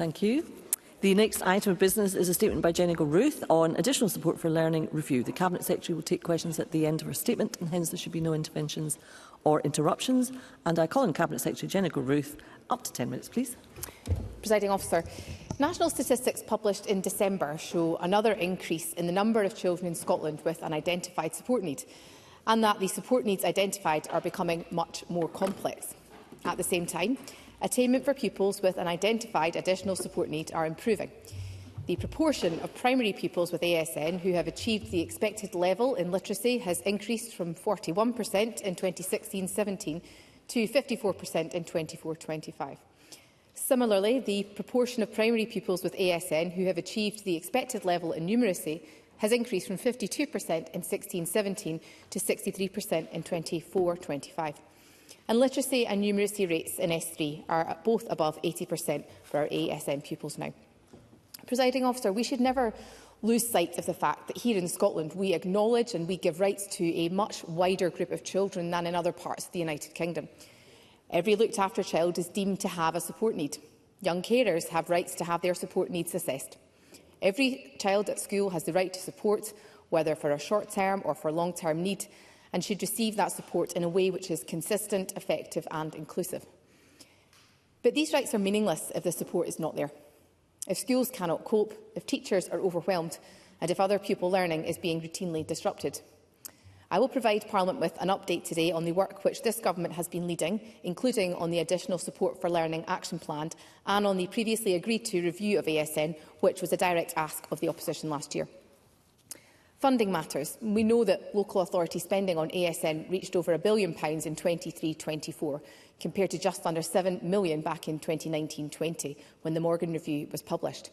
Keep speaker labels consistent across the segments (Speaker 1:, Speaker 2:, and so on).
Speaker 1: Thank you. The next item of business is a statement by Jenny Ruth on additional support for learning review. The Cabinet Secretary will take questions at the end of her statement, and hence there should be no interventions or interruptions. And I call on Cabinet Secretary Jenny Ruth. Up to 10 minutes, please.
Speaker 2: Presiding Officer, national statistics published in December show another increase in the number of children in Scotland with an identified support need, and that the support needs identified are becoming much more complex. At the same time, attainment for pupils with an identified additional support need are improving. The proportion of primary pupils with ASN who have achieved the expected level in literacy has increased from 41% in 2016-17 to 54% in 24-25. Similarly, the proportion of primary pupils with ASN who have achieved the expected level in numeracy has increased from 52% in 16-17 to 63% in 24-25. And literacy and numeracy rates in S3 are both above 80% for our ASN pupils now. Presiding Officer, we should never lose sight of the fact that here in Scotland we acknowledge and we give rights to a much wider group of children than in other parts of the United Kingdom. Every looked after child is deemed to have a support need. Young carers have rights to have their support needs assessed. Every child at school has the right to support, whether for a short-term or for long-term need, and should receive that support in a way which is consistent, effective and inclusive. But these rights are meaningless if the support is not there, if schools cannot cope, if teachers are overwhelmed and if other pupil learning is being routinely disrupted. I will provide Parliament with an update today on the work which this Government has been leading, including on the Additional Support for Learning Action Plan and on the previously agreed to review of ASN, which was a direct ask of the opposition last year. Funding matters. We know that local authority spending on ASN reached over £1 billion in 23-24, compared to just under £7 million back in 2019-20, when the Morgan Review was published.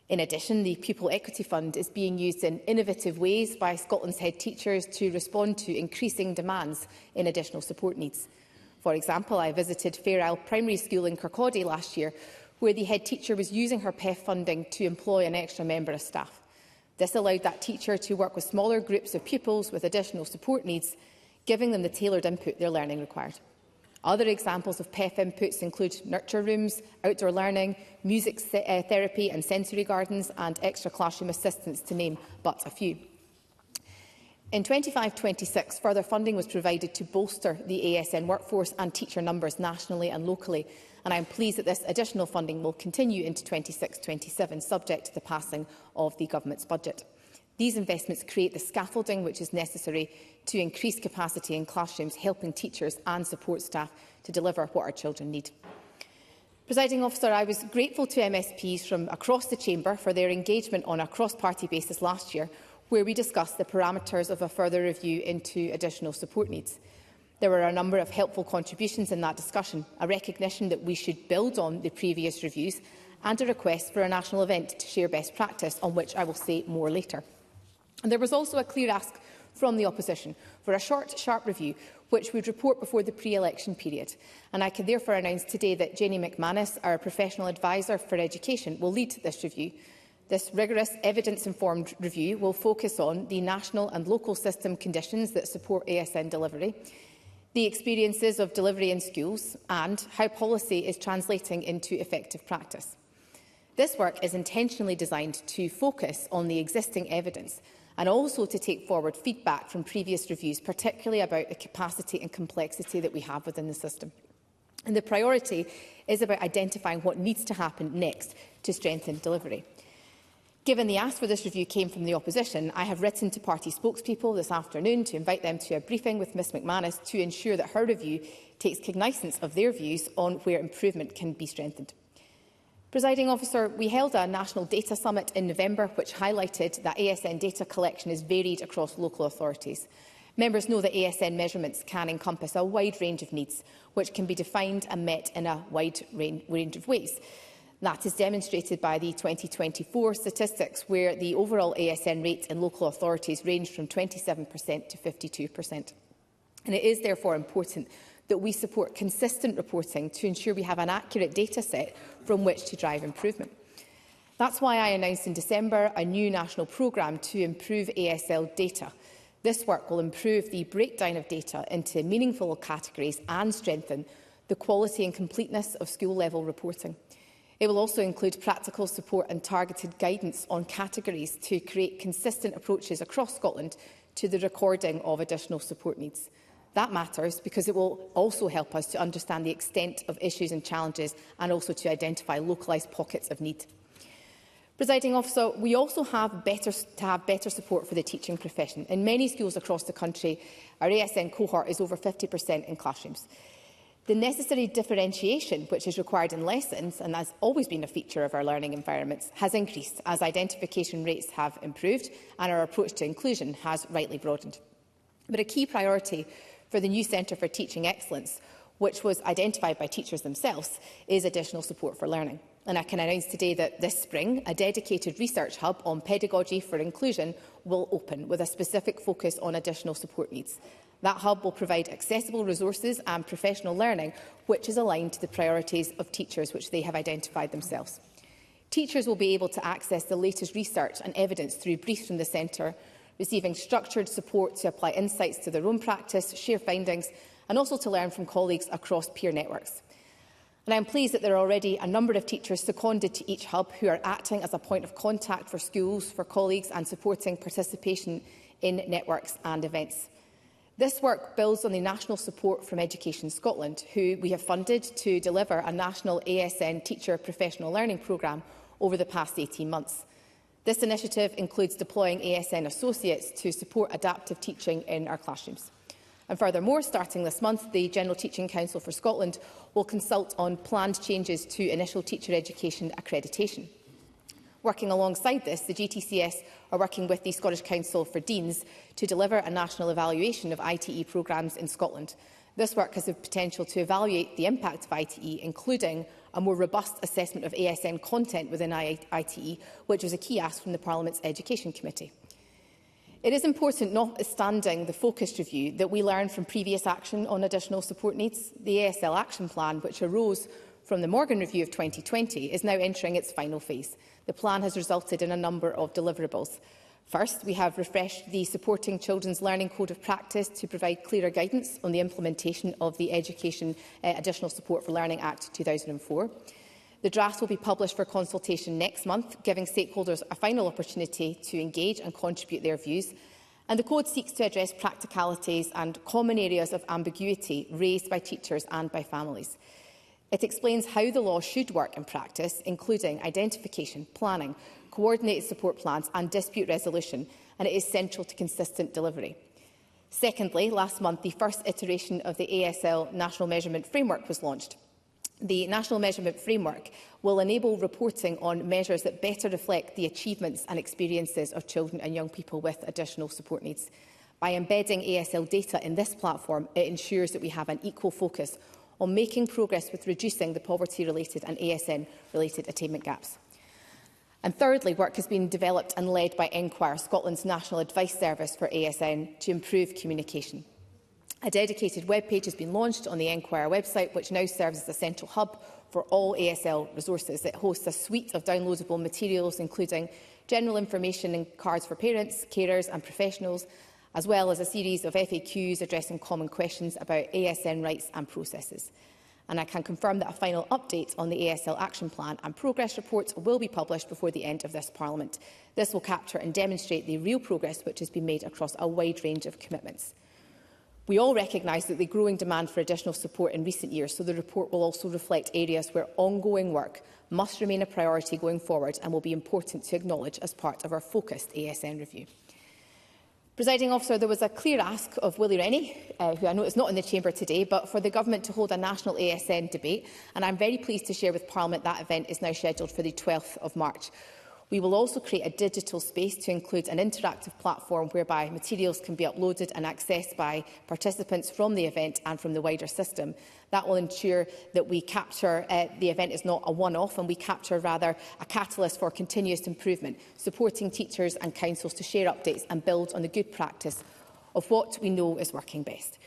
Speaker 2: In addition, the Pupil Equity Fund is being used in innovative ways by Scotland's head teachers to respond to increasing demands in additional support needs. For example, I visited Fair Isle Primary School in Kirkcaldy last year, where the head teacher was using her PEF funding to employ an extra member of staff. This allowed that teacher to work with smaller groups of pupils with additional support needs, giving them the tailored input their learning required. Other examples of PEF inputs include nurture rooms, outdoor learning, music therapy and sensory gardens, and extra classroom assistance, to name but a few. In 25-26, further funding was provided to bolster the ASN workforce and teacher numbers nationally and locally, and I am pleased that this additional funding will continue into 26-27, subject to the passing of the Government's budget. These investments create the scaffolding which is necessary to increase capacity in classrooms, helping teachers and support staff to deliver what our children need. Presiding Officer, I was grateful to MSPs from across the Chamber for their engagement on a cross-party basis last year, where we discussed the parameters of a further review into additional support needs. There were a number of helpful contributions in that discussion, a recognition that we should build on the previous reviews, and a request for a national event to share best practice, on which I will say more later. And there was also a clear ask from the opposition for a short, sharp review which would report before the pre-election period. And I can therefore announce today that Jenny McManus, our professional advisor for education, will lead this review. This rigorous, evidence-informed review will focus on the national and local system conditions that support ASN delivery, the experiences of delivery in schools, and how policy is translating into effective practice. This work is intentionally designed to focus on the existing evidence and also to take forward feedback from previous reviews, particularly about the capacity and complexity that we have within the system. And the priority is about identifying what needs to happen next to strengthen delivery. Given the ask for this review came from the opposition, I have written to party spokespeople this afternoon to invite them to a briefing with Ms McManus to ensure that her review takes cognizance of their views on where improvement can be strengthened. Presiding Officer, we held a National Data Summit in November which highlighted that ASN data collection is varied across local authorities. Members know that ASN measurements can encompass a wide range of needs, which can be defined and met in a wide range of ways. That is demonstrated by the 2024 statistics, where the overall ASN rate in local authorities ranged from 27% to 52%. And it is therefore important that we support consistent reporting to ensure we have an accurate data set from which to drive improvement. That's why I announced in December a new national programme to improve ASL data. This work will improve the breakdown of data into meaningful categories and strengthen the quality and completeness of school-level reporting. It will also include practical support and targeted guidance on categories to create consistent approaches across Scotland to the recording of additional support needs. That matters because it will also help us to understand the extent of issues and challenges and also to identify localised pockets of need. Presiding Officer, we also have better support for the teaching profession. In many schools across the country, our ASN cohort is over 50% in classrooms. The necessary differentiation which is required in lessons, and has always been a feature of our learning environments, has increased as identification rates have improved and our approach to inclusion has rightly broadened. But a key priority for the new Centre for Teaching Excellence, which was identified by teachers themselves, is additional support for learning. And I can announce today that this spring, a dedicated research hub on pedagogy for inclusion will open, with a specific focus on additional support needs. That hub will provide accessible resources and professional learning, which is aligned to the priorities of teachers which they have identified themselves. Teachers will be able to access the latest research and evidence through briefs from the Centre, receiving structured support to apply insights to their own practice, share findings, and also to learn from colleagues across peer networks. And I am pleased that there are already a number of teachers seconded to each hub who are acting as a point of contact for schools, for colleagues, and supporting participation in networks and events. This work builds on the national support from Education Scotland, who we have funded to deliver a national ASN teacher professional learning programme over the past 18 months. This initiative includes deploying ASN associates to support adaptive teaching in our classrooms. And furthermore, starting this month, the General Teaching Council for Scotland will consult on planned changes to initial teacher education accreditation. Working alongside this, the GTCS are working with the Scottish Council for Deans to deliver a national evaluation of ITE programmes in Scotland. This work has the potential to evaluate the impact of ITE, including a more robust assessment of ASN content within ITE, which was a key ask from the Parliament's Education Committee. It is important, notwithstanding the focused review, that we learn from previous action on additional support needs. The ASL Action Plan, which arose from the Morgan Review of 2020, is now entering its final phase. The plan has resulted in a number of deliverables. First, we have refreshed the Supporting Children's Learning Code of Practice to provide clearer guidance on the implementation of the Education Additional Support for Learning Act 2004. The draft will be published for consultation next month, giving stakeholders a final opportunity to engage and contribute their views. And the Code seeks to address practicalities and common areas of ambiguity raised by teachers and by families. It explains how the law should work in practice, including identification, planning, coordinated support plans and dispute resolution, and it is central to consistent delivery. Secondly, last month, the first iteration of the ASL National Measurement Framework was launched. The National Measurement Framework will enable reporting on measures that better reflect the achievements and experiences of children and young people with additional support needs. By embedding ASL data in this platform, it ensures that we have an equal focus on making progress with reducing the poverty-related and ASN-related attainment gaps. And thirdly, work has been developed and led by Enquire, Scotland's national advice service for ASN, to improve communication. A dedicated webpage has been launched on the Enquire website, which now serves as a central hub for all ASL resources. It hosts a suite of downloadable materials, including general information and cards for parents, carers and professionals, as well as a series of FAQs addressing common questions about ASN rights and processes. And I can confirm that a final update on the ASL Action Plan and progress reports will be published before the end of this Parliament. This will capture and demonstrate the real progress which has been made across a wide range of commitments. We all recognise that the growing demand for additional support in recent years, so the report will also reflect areas where ongoing work must remain a priority going forward and will be important to acknowledge as part of our focused ASN review. Presiding Officer, there was a clear ask of Willie Rennie, who I know is not in the chamber today, but for the Government to hold a national ASN debate, and I'm very pleased to share with Parliament that event is now scheduled for the 12th of March. We will also create a digital space to include an interactive platform whereby materials can be uploaded and accessed by participants from the event and from the wider system. That will ensure that we capture the event is not a one-off, and we capture rather a catalyst for continuous improvement, supporting teachers and councils to share updates and build on the good practice of what we know is working best.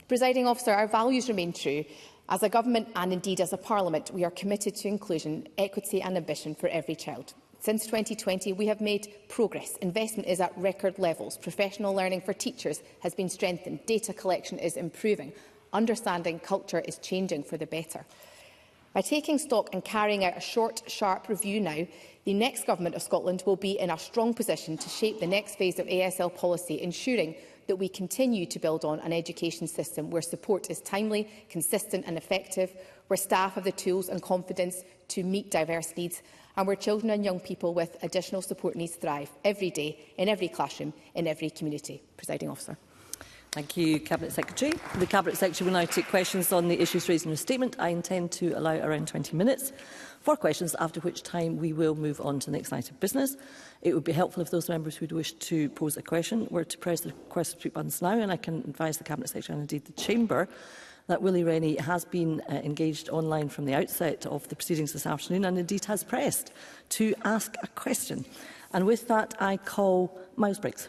Speaker 2: Presiding Officer, our values remain true. As a government and indeed as a parliament, we are committed to inclusion, equity and ambition for every child. Since 2020, we have made progress. Investment is at record levels. Professional learning for teachers has been strengthened. Data collection is improving. Understanding culture is changing for the better. By taking stock and carrying out a short, sharp review now, the next Government of Scotland will be in a strong position to shape the next phase of ASL policy, ensuring that we continue to build on an education system where support is timely, consistent and effective, where staff have the tools and confidence to meet diverse needs, and where children and young people with additional support needs thrive every day, in every classroom, in every community. Presiding Officer.
Speaker 1: Thank you, Cabinet Secretary. The Cabinet Secretary will now take questions on the issues raised in her statement. I intend to allow around 20 minutes for questions, after which time we will move on to the next item of business. It would be helpful if those members who would wish to pose a question were to press the question to speak buttons now, and I can advise the Cabinet Secretary and indeed the Chamber that Willie Rennie has been engaged online from the outset of the proceedings this afternoon and indeed has pressed to ask a question. And with that, I call Miles Briggs.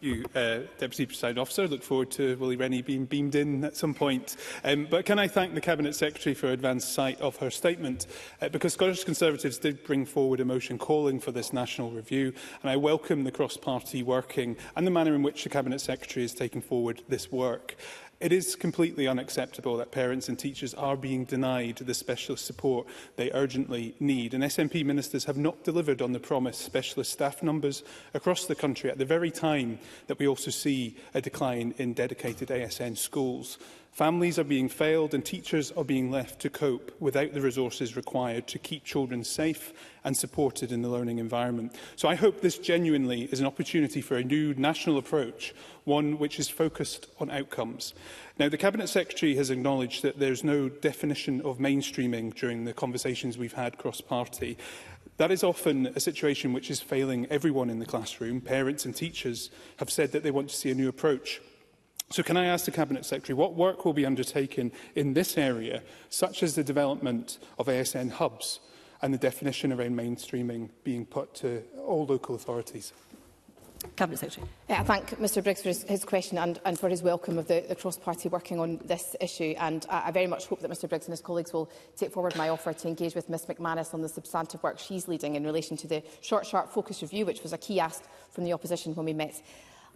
Speaker 3: Thank you, Deputy Presiding Officer. Look forward to Willie Rennie being beamed in at some point. But can I thank the Cabinet Secretary for advance sight of her statement? Because Scottish Conservatives did bring forward a motion calling for this national review, and I welcome the cross-party working and the manner in which the Cabinet Secretary is taking forward this work. It is completely unacceptable that parents and teachers are being denied the specialist support they urgently need, and SNP ministers have not delivered on the promised specialist staff numbers across the country at the very time that we also see a decline in dedicated ASN schools. Families are being failed and teachers are being left to cope without the resources required to keep children safe and supported in the learning environment. So I hope this genuinely is an opportunity for a new national approach, one which is focused on outcomes. Now, the Cabinet Secretary has acknowledged that there is no definition of mainstreaming during the conversations we've had cross-party. That is often a situation which is failing everyone in the classroom. Parents and teachers have said that they want to see a new approach. So can I ask the Cabinet Secretary what work will be undertaken in this area, such as the development of ASN hubs and the definition around mainstreaming being put to all local authorities?
Speaker 1: Cabinet Secretary.
Speaker 2: I thank Mr Briggs for his question and for his welcome of the cross-party working on this issue. And I very much hope that Mr Briggs and his colleagues will take forward my offer to engage with Ms McManus on the substantive work she's leading in relation to the short, sharp focus review, which was a key ask from the opposition when we met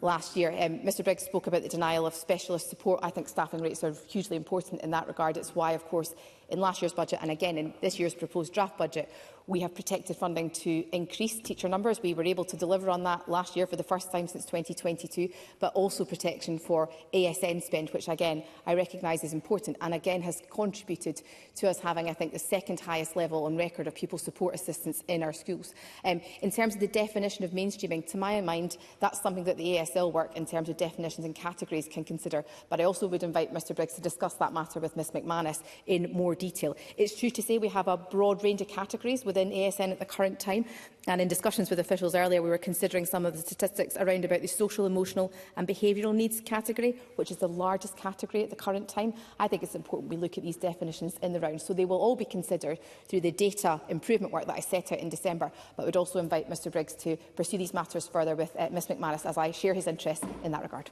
Speaker 2: last year. Mr Briggs spoke about the denial of specialist support. I think staffing rates are hugely important in that regard. It's why, of course, in last year's budget and again in this year's proposed draft budget, we have protected funding to increase teacher numbers. We were able to deliver on that last year for the first time since 2022, but also protection for ASN spend, which again I recognise is important and again has contributed to us having, I think, the second highest level on record of pupil support assistance in our schools. In terms of the definition of mainstreaming, to my mind, that's something that the ASL work in terms of definitions and categories can consider. But I also would invite Mr Briggs to discuss that matter with Ms McManus in more detail. It's true to say we have a broad range of categories within ASN at the current time, and in discussions with officials earlier we were considering some of the statistics around about the social, emotional and behavioural needs category, which is the largest category at the current time. I think it's important we look at these definitions in the round, so they will all be considered through the data improvement work that I set out in December, but would also invite Mr Briggs to pursue these matters further with Ms McManus, as I share his interest in that regard.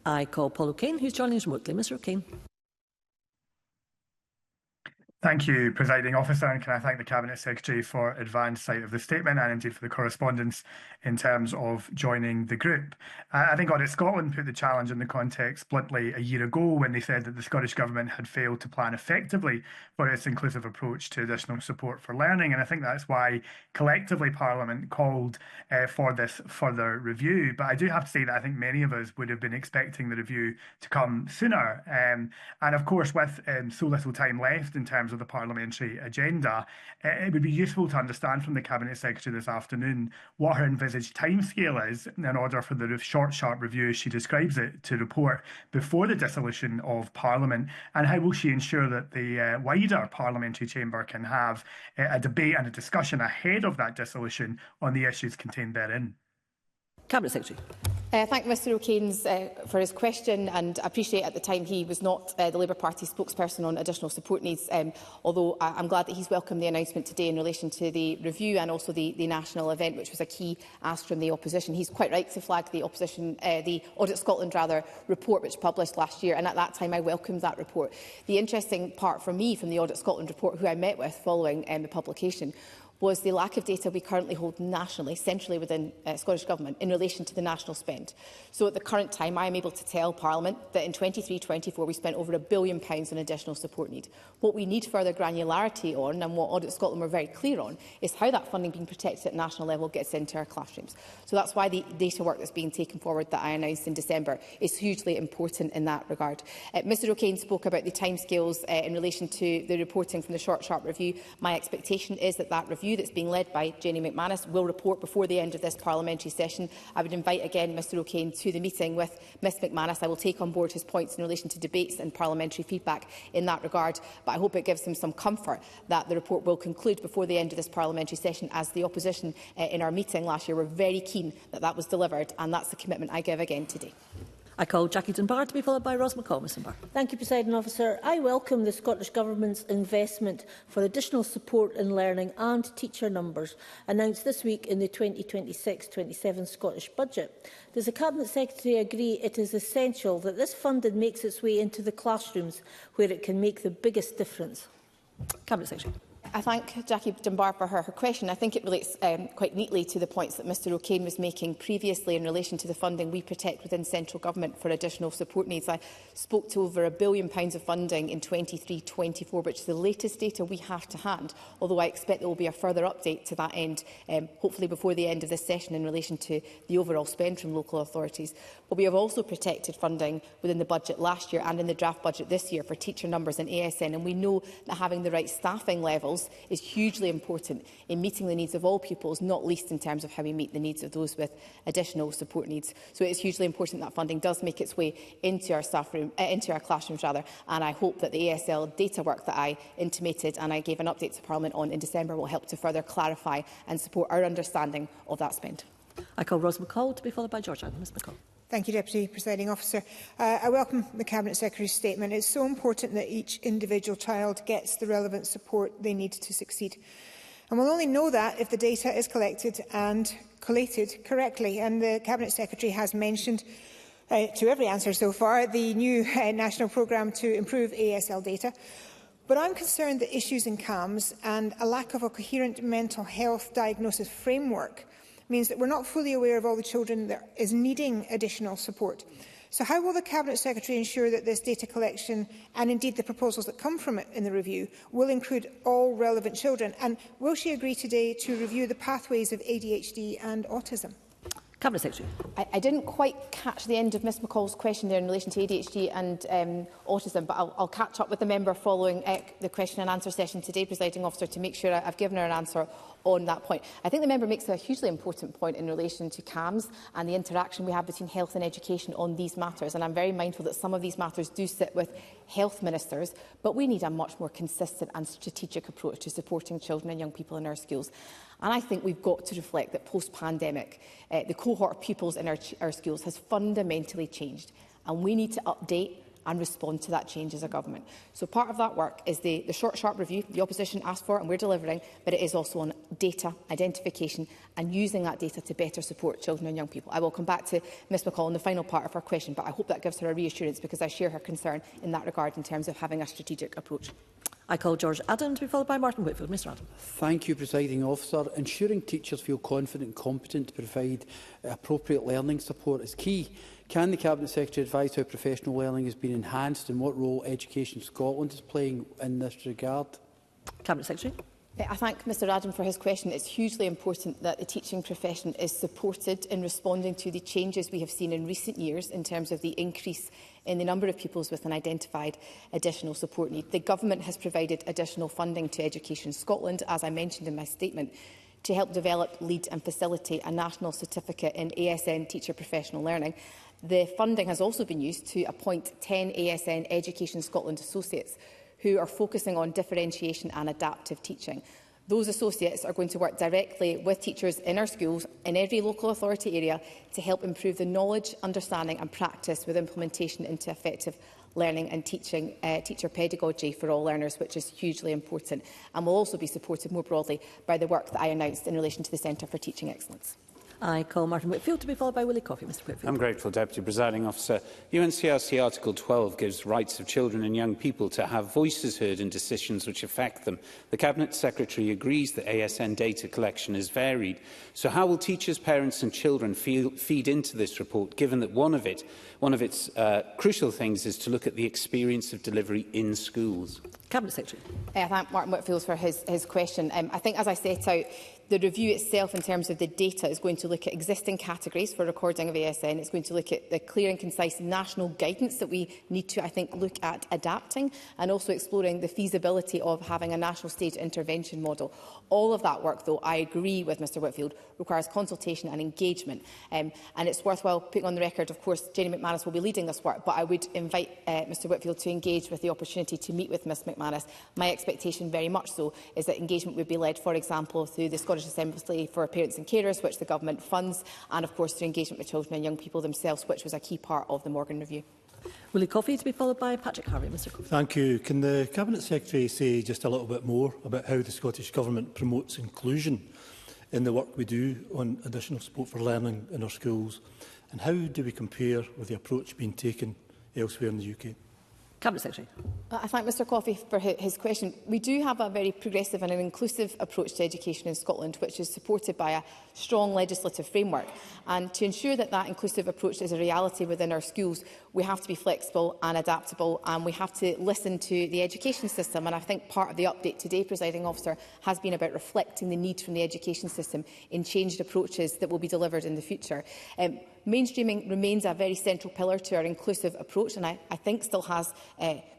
Speaker 1: I call Paul O'Kane, who's joining us remotely. Mr O'Kane.
Speaker 4: Thank you, Presiding Officer, and can I thank the Cabinet Secretary for advance sight of the statement and indeed for the correspondence in terms of joining the group. I think Audit Scotland put the challenge in the context bluntly a year ago when they said that the Scottish Government had failed to plan effectively for its inclusive approach to additional support for learning, and I think that's why collectively Parliament called for this further review. But I do have to say that I think many of us would have been expecting the review to come sooner. And of course, with so little time left in terms of the parliamentary agenda, it would be useful to understand from the Cabinet Secretary this afternoon what her envisaged timescale is in order for the short, sharp review, as she describes it, to report before the dissolution of Parliament, and how will she ensure that the wider parliamentary chamber can have a debate and a discussion ahead of that dissolution on the issues contained therein.
Speaker 1: Cabinet Secretary.
Speaker 2: Thank Mr O'Kane for his question, and I appreciate at the time he was not the Labour Party spokesperson on additional support needs, although I'm glad that he's welcomed the announcement today in relation to the review and also the national event, which was a key ask from the opposition. He's quite right to flag the opposition, the Audit Scotland report which published last year, and at that time I welcomed that report. The interesting part for me from the Audit Scotland report, who I met with following the publication, was the lack of data we currently hold nationally, centrally within Scottish Government, in relation to the national spend. So at the current time, I am able to tell Parliament that in 23-24 we spent over £1 billion on additional support need. What we need further granularity on, and what Audit Scotland were very clear on, is how that funding being protected at national level gets into our classrooms. So that's why the data work that's being taken forward that I announced in December is hugely important in that regard. Mr O'Kane spoke about the timescales in relation to the reporting from the short, sharp review. My expectation is that that review that's being led by Jenny McManus will report before the end of this parliamentary session. I would invite again Mr O'Kane to the meeting with Ms McManus. I will take on board his points in relation to debates and parliamentary feedback in that regard, but I hope it gives him some comfort that the report will conclude before the end of this parliamentary session, as the opposition in our meeting last year were very keen that that was delivered, and that's the commitment I give again today.
Speaker 1: I call Jackie Dunbar to be followed by Ros McCall. Ms Dunbar.
Speaker 5: Thank you, Presiding Officer. I welcome the Scottish Government's investment for additional support in learning and teacher numbers announced this week in the 2026-27 Scottish Budget. Does the Cabinet Secretary agree it is essential that this funding makes its way into the classrooms where it can make the biggest difference?
Speaker 1: Cabinet Secretary.
Speaker 2: I thank Jackie Dunbar for her question. I think it relates quite neatly to the points that Mr O'Kane was making previously in relation to the funding we protect within central government for additional support needs. I spoke to over £1 billion of funding in 23-24, which is the latest data we have to hand, although I expect there will be a further update to that end, hopefully before the end of this session, in relation to the overall spend from local authorities. But we have also protected funding within the budget last year and in the draft budget this year for teacher numbers and ASN, and we know that having the right staffing levels is hugely important in meeting the needs of all pupils, not least in terms of how we meet the needs of those with additional support needs. So it is hugely important that funding does make its way into our classrooms, and I hope that the ASL data work that I intimated and I gave an update to Parliament on in December will help to further clarify and support our understanding of that spend.
Speaker 1: I call Ros McCall to be followed by George Adam. Ms McCall.
Speaker 6: Thank you, Deputy Presiding Officer. I welcome the Cabinet Secretary's statement. It's so important that each individual child gets the relevant support they need to succeed. And we'll only know that if the data is collected and collated correctly. And the Cabinet Secretary has mentioned, to every answer so far, the new national programme to improve ASL data. But I'm concerned that issues in CAMS and a lack of a coherent mental health diagnosis framework means that we're not fully aware of all the children that is needing additional support. So how will the Cabinet Secretary ensure that this data collection, and indeed the proposals that come from it in the review, will include all relevant children? And will she agree today to review the pathways of ADHD and autism?
Speaker 1: Cabinet Secretary.
Speaker 2: I didn't quite catch the end of Ms McCall's question there in relation to ADHD and autism, but I'll catch up with the member following the question and answer session today, Presiding Officer, to make sure I've given her an answer on that point. I think the member makes a hugely important point in relation to CAMS and the interaction we have between health and education on these matters, and I'm very mindful that some of these matters do sit with health ministers, but we need a much more consistent and strategic approach to supporting children and young people in our schools. And I think we've got to reflect that post-pandemic, the cohort of pupils in our schools has fundamentally changed, and we need to update and respond to that change as a government. So part of that work is the short, sharp review the opposition asked for and we're delivering, but it is also on data identification and using that data to better support children and young people. I will come back to Ms McCall in the final part of her question, but I hope that gives her a reassurance, because I share her concern in that regard in terms of having a strategic approach.
Speaker 1: I call George Adam to be followed by Martin Whitfield. Mr Adam.
Speaker 7: Thank you, Presiding Officer. Ensuring teachers feel confident and competent to provide appropriate learning support is key. Can the Cabinet Secretary advise how professional learning has been enhanced and what role Education Scotland is playing in this regard?
Speaker 1: Cabinet Secretary.
Speaker 2: I thank Mr Adam for his question. It's hugely important that the teaching profession is supported in responding to the changes we have seen in recent years in terms of the increase in the number of pupils with an identified additional support need. The Government has provided additional funding to Education Scotland, as I mentioned in my statement, to help develop, lead and facilitate a national certificate in ASN teacher professional learning. The funding has also been used to appoint 10 ASN Education Scotland associates who are focusing on differentiation and adaptive teaching. Those associates are going to work directly with teachers in our schools in every local authority area to help improve the knowledge, understanding and practice with implementation into effective learning and teaching teacher pedagogy for all learners, which is hugely important, and will also be supported more broadly by the work that I announced in relation to the Centre for Teaching Excellence.
Speaker 1: I call Martin Whitfield to be followed by Willie Coffey. Mr Whitfield.
Speaker 8: I'm grateful, Deputy Presiding Officer. UNCRC Article 12 gives rights of children and young people to have voices heard in decisions which affect them. The Cabinet Secretary agrees that ASN data collection is varied. So how will teachers, parents and children feed into this report, given that one of its crucial things is to look at the experience of delivery in schools?
Speaker 1: Cabinet Secretary.
Speaker 2: I thank Martin Whitfield for his question. I think, as I set out, the review itself in terms of the data is going to look at existing categories for recording of ASN. It's going to look at the clear and concise national guidance that we need to, I think, look at adapting, and also exploring the feasibility of having a national state intervention model. All of that work, though, I agree with Mr Whitfield, requires consultation and engagement. And it's worthwhile putting on the record, of course, Jenny McManus will be leading this work, but I would invite Mr Whitfield to engage with the opportunity to meet with Ms McManus. My expectation, very much so, is that engagement would be led, for example, through the Scottish Assembly for Parents and Carers, which the Government funds, and of course through engagement with children and young people themselves, which was a key part of the Morgan Review.
Speaker 1: Willie Coffey to be followed by Patrick Harvey. Mr Coffey.
Speaker 9: Thank you. Can the Cabinet Secretary say just a little bit more about how the Scottish Government promotes inclusion in the work we do on additional support for learning in our schools, and how do we compare with the approach being taken elsewhere in the UK?
Speaker 1: Cabinet Secretary.
Speaker 2: I thank Mr Coffey for his question. We do have a very progressive and an inclusive approach to education in Scotland, which is supported by a strong legislative framework. And to ensure that that inclusive approach is a reality within our schools, we have to be flexible and adaptable, and we have to listen to the education system. And I think part of the update today, Presiding Officer, has been about reflecting the need from the education system in changed approaches that will be delivered in the future. Mainstreaming remains a very central pillar to our inclusive approach, and I think still has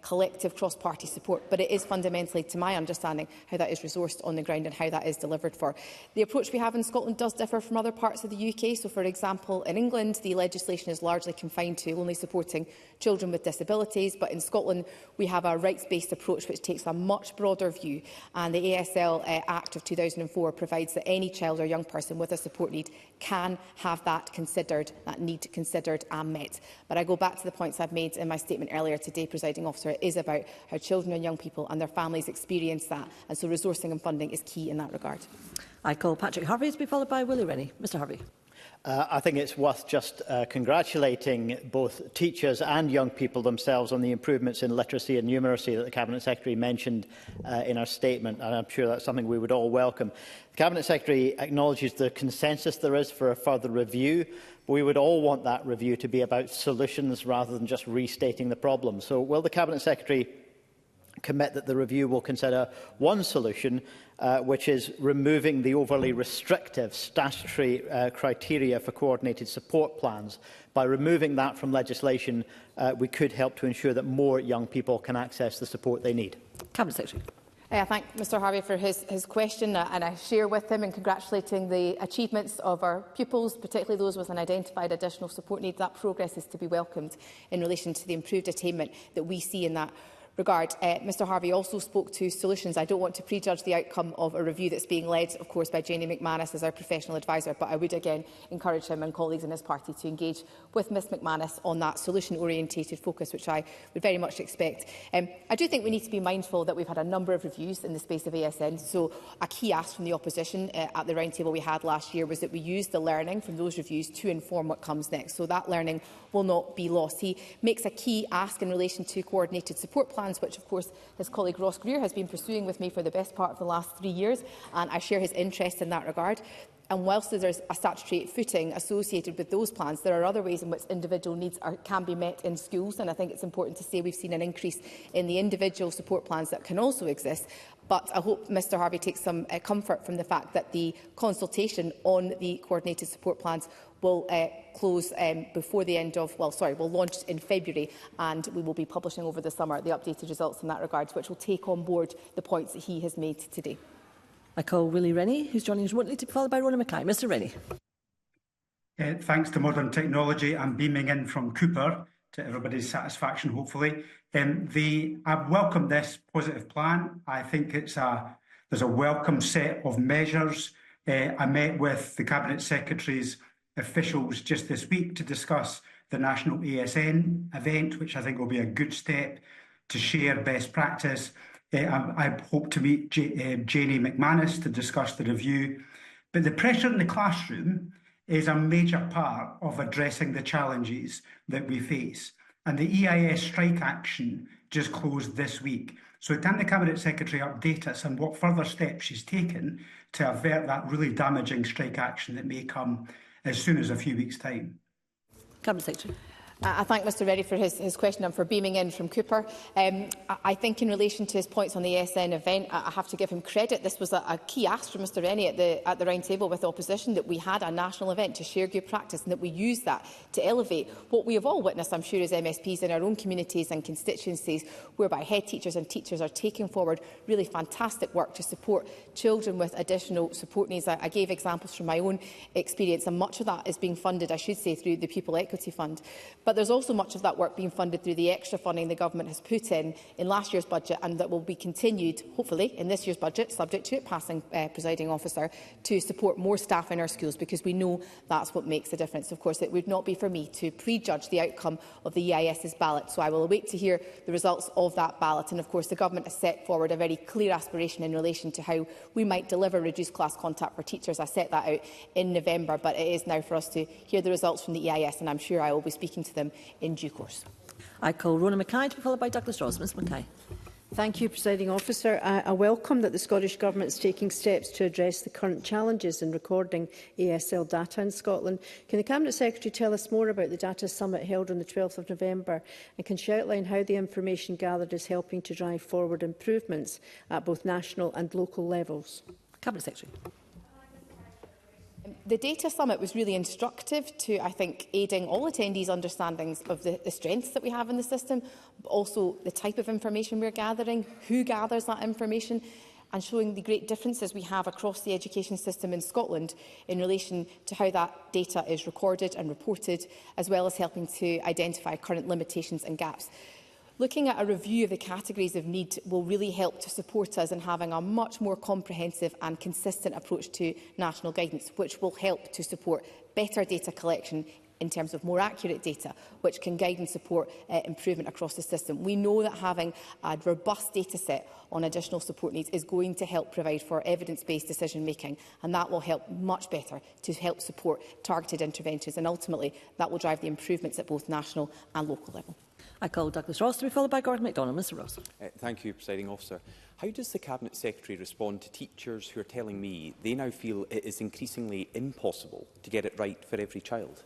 Speaker 2: collective cross-party support, but it is fundamentally, to my understanding, how that is resourced on the ground and how that is delivered for. The approach we have in Scotland does differ from other parts of the UK. So, for example, in England, the legislation is largely confined to only supporting children with disabilities, but in Scotland, we have a rights-based approach which takes a much broader view, and the ASL Act of 2004 provides that any child or young person with a support need can have that need considered and met. But I go back to the points I've made in my statement earlier today, Presiding Officer. It is about how children and young people and their families experience that, and so resourcing and funding is key in that regard.
Speaker 1: I call Patrick Harvey to be followed by Willie Rennie. Mr Harvey.
Speaker 10: I think it's worth just congratulating both teachers and young people themselves on the improvements in literacy and numeracy that the Cabinet Secretary mentioned in our statement, and I'm sure that's something we would all welcome. The Cabinet Secretary acknowledges the consensus there is for a further review, but we would all want that review to be about solutions rather than just restating the problem. So will the Cabinet Secretary commit that the review will consider one solution, which is removing the overly restrictive statutory criteria for coordinated support plans? By removing that from legislation, we could help to ensure that more young people can access the support they need.
Speaker 1: Cabinet Secretary.
Speaker 2: I thank Mr Harvey for his question, and I share with him in congratulating the achievements of our pupils, particularly those with an identified additional support need. That progress is to be welcomed in relation to the improved attainment that we see in that regard. Mr Harvey also spoke to solutions. I don't want to prejudge the outcome of a review that's being led, of course, by Jenny McManus as our professional advisor, but I would again encourage him and colleagues in his party to engage with Ms McManus on that solution-orientated focus, which I would very much expect. I do think we need to be mindful that we've had a number of reviews in the space of ASN, so a key ask from the opposition at the roundtable we had last year was that we use the learning from those reviews to inform what comes next, so that learning will not be lost. He makes a key ask in relation to coordinated support plans, which of course his colleague Ross Greer has been pursuing with me for the best part of the last 3 years, and I share his interest in that regard. And whilst there is a statutory footing associated with those plans, there are other ways in which individual needs can be met in schools, and I think it's important to say we've seen an increase in the individual support plans that can also exist. But I hope Mr Harvey takes some comfort from the fact that the consultation on the coordinated support plans will close before the end of, will launch in February, and we will be publishing over the summer the updated results in that regard, which will take on board the points that he has made today.
Speaker 1: I call Willie Rennie, who's joining us remotely, to be followed by Rona Mackay. Mr Rennie.
Speaker 11: Thanks to modern technology, I'm beaming in from Cooper to everybody's satisfaction, hopefully. I welcome this positive plan. I think there's a welcome set of measures. I met with the Cabinet Secretary's officials just this week to discuss the National ASN event, which I think will be a good step to share best practice. I hope to meet Janie McManus to discuss the review. But the pressure in the classroom is a major part of addressing the challenges that we face. And the EIS strike action just closed this week. So can the Cabinet Secretary update us on what further steps she's taken to avert that really damaging strike action that may come as soon as a few weeks' time?
Speaker 1: Cabinet Secretary.
Speaker 2: I thank Mr Reddy for his question and for beaming in from Cooper. I think in relation to his points on the ASN event, I have to give him credit. This was a key ask from Mr Rennie at the round table with opposition, that we had a national event to share good practice and that we used that to elevate what we have all witnessed, I'm sure, as MSPs in our own communities and constituencies, whereby head teachers and teachers are taking forward really fantastic work to support children with additional support needs. I gave examples from my own experience, and much of that is being funded, I should say, through the Pupil Equity Fund. But there's also much of that work being funded through the extra funding the government has put in last year's budget, and that will be continued, hopefully, in this year's budget, subject to it passing, presiding officer, to support more staff in our schools, because we know that's what makes a difference. Of course, it would not be for me to prejudge the outcome of the EIS's ballot, so I will await to hear the results of that ballot. And of course, the government has set forward a very clear aspiration in relation to how we might deliver reduced class contact for teachers. I set that out in November, but it is now for us to hear the results from the EIS, and I'm sure I will be speaking to them in due course.
Speaker 1: I call Rona Mackay to be followed by Douglas Ross. Ms Mackay.
Speaker 12: Thank you, Presiding Officer. I welcome that the Scottish Government is taking steps to address the current challenges in recording ASL data in Scotland. Can the Cabinet Secretary tell us more about the Data Summit held on the 12th of November, and can she outline how the information gathered is helping to drive forward improvements at both national and local levels?
Speaker 1: Cabinet Secretary.
Speaker 2: The Data Summit was really instructive to, I think, aiding all attendees' understandings of the strengths that we have in the system, but also the type of information we're gathering, who gathers that information, and showing the great differences we have across the education system in Scotland in relation to how that data is recorded and reported, as well as helping to identify current limitations and gaps. Looking at a review of the categories of need will really help to support us in having a much more comprehensive and consistent approach to national guidance, which will help to support better data collection in terms of more accurate data, which can guide and support improvement across the system. We know that having a robust data set on additional support needs is going to help provide for evidence-based decision making, and that will help much better to help support targeted interventions, and ultimately that will drive the improvements at both national and local level.
Speaker 1: I call Douglas Ross to be followed by Gordon MacDonald. Mr Ross.
Speaker 13: Thank you, Presiding Officer. How does the Cabinet Secretary respond to teachers who are telling me they now feel it is increasingly impossible to get it right for every child?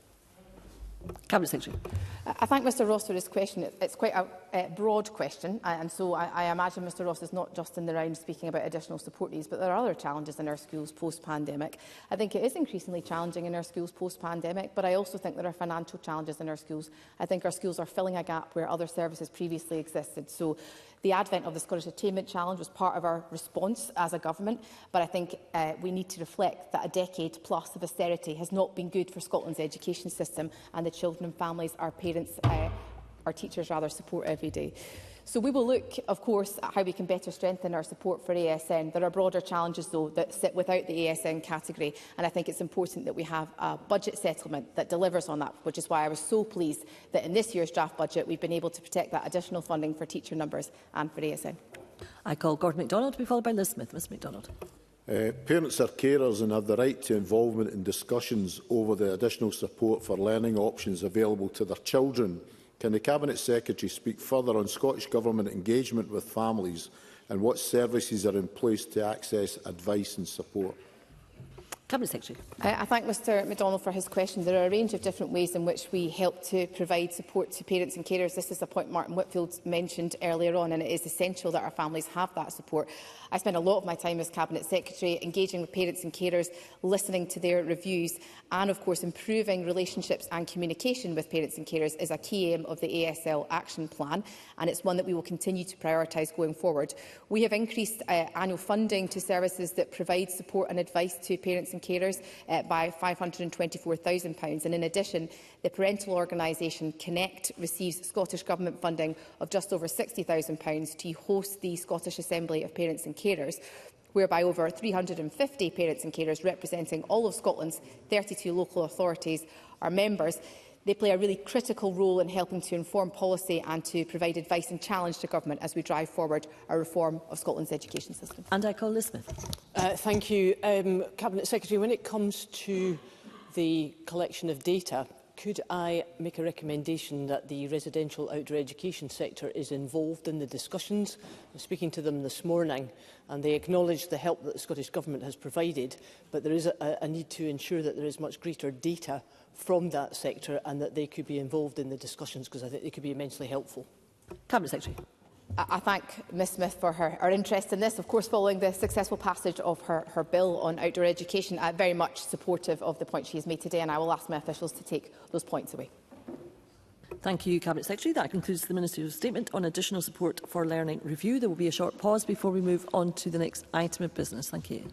Speaker 1: Cabinet Secretary.
Speaker 2: I thank Mr Ross for his question. It's quite a broad question, and so I imagine Mr Ross is not just in the round speaking about additional support needs, but there are other challenges in our schools post-pandemic. I think it is increasingly challenging in our schools post-pandemic, but I also think there are financial challenges in our schools. I think our schools are filling a gap where other services previously existed. So the advent of the Scottish Attainment Challenge was part of our response as a government, but I think we need to reflect that a decade plus of austerity has not been good for Scotland's education system and the children and families our parents, our teachers rather, support every day. So we will look, of course, at how we can better strengthen our support for ASN. There are broader challenges, though, that sit without the ASN category, and I think it's important that we have a budget settlement that delivers on that, which is why I was so pleased that in this year's draft budget we've been able to protect that additional funding for teacher numbers and for ASN.
Speaker 1: I call Gordon MacDonald to be followed by Liz Smith. Ms MacDonald.
Speaker 14: Parents are carers and have the right to involvement in discussions over the additional support for learning options available to their children. Can the Cabinet Secretary speak further on Scottish Government engagement with families and what services are in place to access advice and support?
Speaker 1: Cabinet Secretary.
Speaker 2: I thank Mr MacDonald for his question. There are a range of different ways in which we help to provide support to parents and carers. This is a point Martin Whitfield mentioned earlier on, and it is essential that our families have that support. I spend a lot of my time as Cabinet Secretary engaging with parents and carers, listening to their reviews, and of course improving relationships and communication with parents and carers is a key aim of the ASL Action Plan, and it's one that we will continue to prioritise going forward. We have increased annual funding to services that provide support and advice to parents and carers by £524,000, and in addition the parental organisation Connect receives Scottish Government funding of just over £60,000 to host the Scottish Assembly of Parents and Carers, whereby over 350 parents and carers representing all of Scotland's 32 local authorities are members. They play a really critical role in helping to inform policy and to provide advice and challenge to government as we drive forward our reform of Scotland's education system.
Speaker 1: And I call Liz Smith.
Speaker 15: Thank you, Cabinet Secretary. When it comes to the collection of data, could I make a recommendation that the residential outdoor education sector is involved in the discussions? I'm speaking to them this morning and they acknowledge the help that the Scottish Government has provided, but there is a need to ensure that there is much greater data from that sector and that they could be involved in the discussions, because I think they could be immensely helpful.
Speaker 1: Cabinet Secretary.
Speaker 2: I thank Ms Smith for her interest in this. Of course, following the successful passage of her bill on outdoor education, I'm very much supportive of the point she has made today, and I will ask my officials to take those points away.
Speaker 1: Thank you, Cabinet Secretary. That concludes the Ministerial statement on additional support for learning review. There will be a short pause before we move on to the next item of business. Thank you.